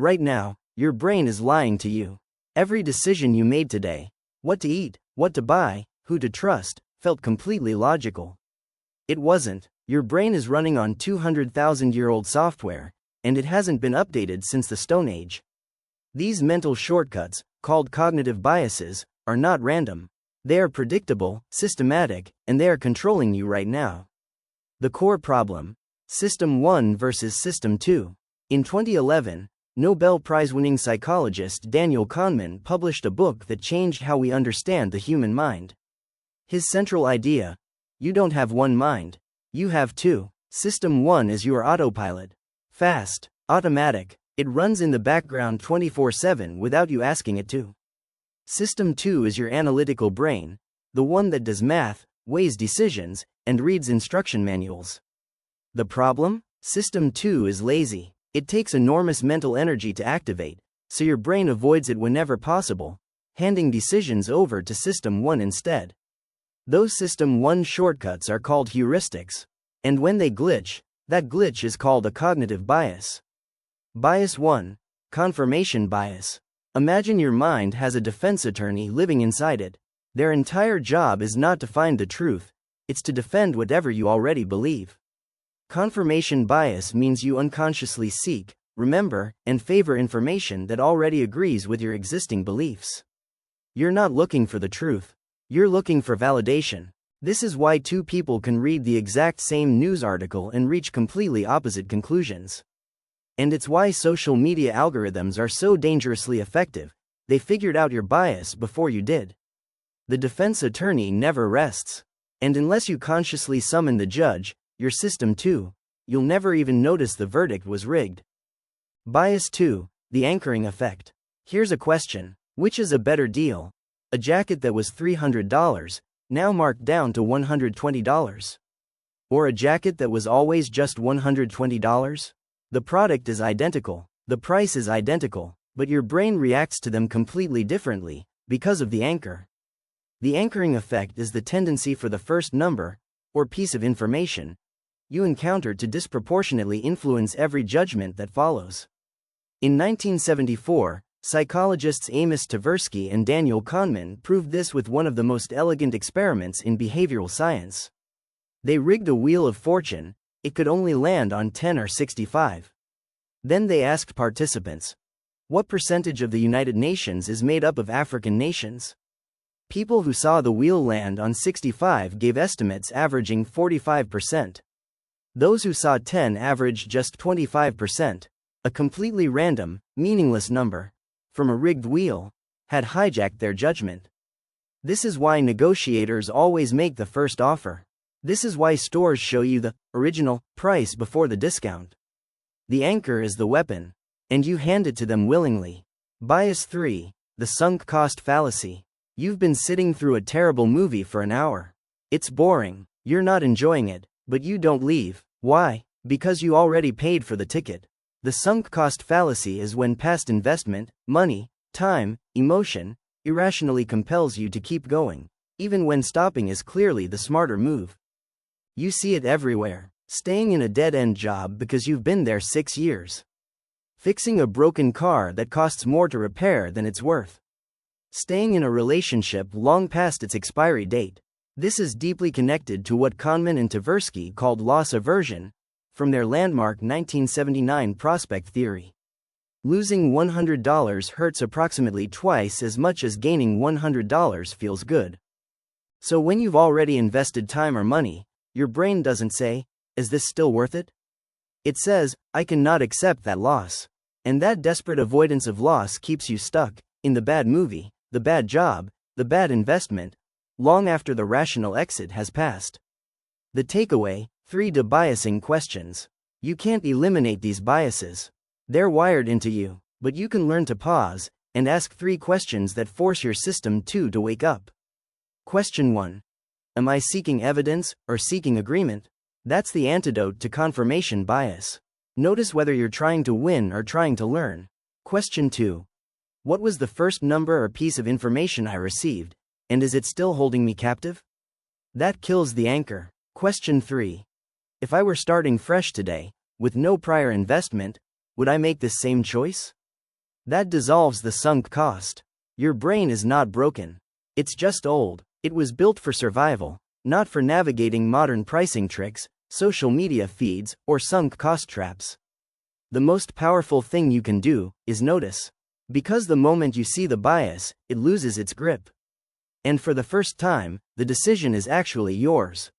Right now, your brain is lying to you. Every decision you made today, what to eat, what to buy, who to trust, felt completely logical. It wasn't. Your brain is running on 200,000-year-old software, and it hasn't been updated since the Stone Age. These mental shortcuts, called cognitive biases, are not random. They are predictable, systematic, and they are controlling you right now. The core problem: System 1 versus System 2. In 2011, Nobel Prize-winning psychologist Daniel Kahneman published a book that changed how we understand the human mind. His central idea: you don't have one mind, you have two. System 1 is your autopilot. Fast, automatic, it runs in the background 24/7 without you asking it to. System 2 is your analytical brain, the one that does math, weighs decisions, and reads instruction manuals. The problem? System 2 is lazy. It takes enormous mental energy to activate, so your brain avoids it whenever possible, handing decisions over to System 1 instead. Those System 1 shortcuts are called heuristics, and when they glitch, that glitch is called a cognitive bias. Bias 1. Confirmation bias. Imagine your mind has a defense attorney living inside it. Their entire job is not to find the truth, it's to defend whatever you already believe. Confirmation bias means you unconsciously seek, remember, and favor information that already agrees with your existing beliefs. You're not looking for the truth, you're looking for validation. This is why two people can read the exact same news article and reach completely opposite conclusions. And it's why social media algorithms are so dangerously effective. They figured out your bias before you did. The defense attorney never rests. And unless you consciously summon the judge, your System 2, you'll never even notice the verdict was rigged. Bias 2. The anchoring effect. Here's a question: which is a better deal? A jacket that was $300, now marked down to $120? Or a jacket that was always just $120? The product is identical, the price is identical, but your brain reacts to them completely differently, because of the anchor. The anchoring effect is the tendency for the first number, or piece of information, you encounter to disproportionately influence every judgment that follows. In 1974, psychologists Amos Tversky and Daniel Kahneman proved this with one of the most elegant experiments in behavioral science. They rigged a wheel of fortune. It could only land on 10 or 65. Then they asked participants, what percentage of the United Nations is made up of African nations? People who saw the wheel land on 65 gave estimates averaging 45%. Those who saw 10 averaged just 25%. A completely random, meaningless number, from a rigged wheel, had hijacked their judgment. This is why negotiators always make the first offer. This is why stores show you the original price before the discount. The anchor is the weapon, and you hand it to them willingly. Bias 3. The sunk cost fallacy. You've been sitting through a terrible movie for an hour. It's boring, you're not enjoying it, but you don't leave. Why? Because you already paid for the ticket. The sunk cost fallacy is when past investment, money, time, emotion, irrationally compels you to keep going, even when stopping is clearly the smarter move. You see it everywhere. Staying in a dead-end job because you've been there 6 years. Fixing a broken car that costs more to repair than it's worth. Staying in a relationship long past its expiry date. This is deeply connected to what Kahneman and Tversky called loss aversion, from their landmark 1979 prospect theory. Losing $100 hurts approximately twice as much as gaining $100 feels good. So when you've already invested time or money, your brain doesn't say, is this still worth it? It says, I cannot accept that loss. And that desperate avoidance of loss keeps you stuck in the bad movie, the bad job, the bad investment, long after the rational exit has passed. The takeaway: 3 debiasing questions. You can't eliminate these biases. They're wired into you, but you can learn to pause and ask 3 questions that force your System 2 to wake up. Question 1. Am I seeking evidence or seeking agreement? That's the antidote to confirmation bias. Notice whether you're trying to win or trying to learn. Question 2. What was the first number or piece of information I received, and is it still holding me captive? That kills the anchor. Question 3. If I were starting fresh today, with no prior investment, would I make this same choice? That dissolves the sunk cost. Your brain is not broken. It's just old. It was built for survival, not for navigating modern pricing tricks, social media feeds, or sunk cost traps. The most powerful thing you can do is notice. Because the moment you see the bias, it loses its grip. And for the first time, the decision is actually yours.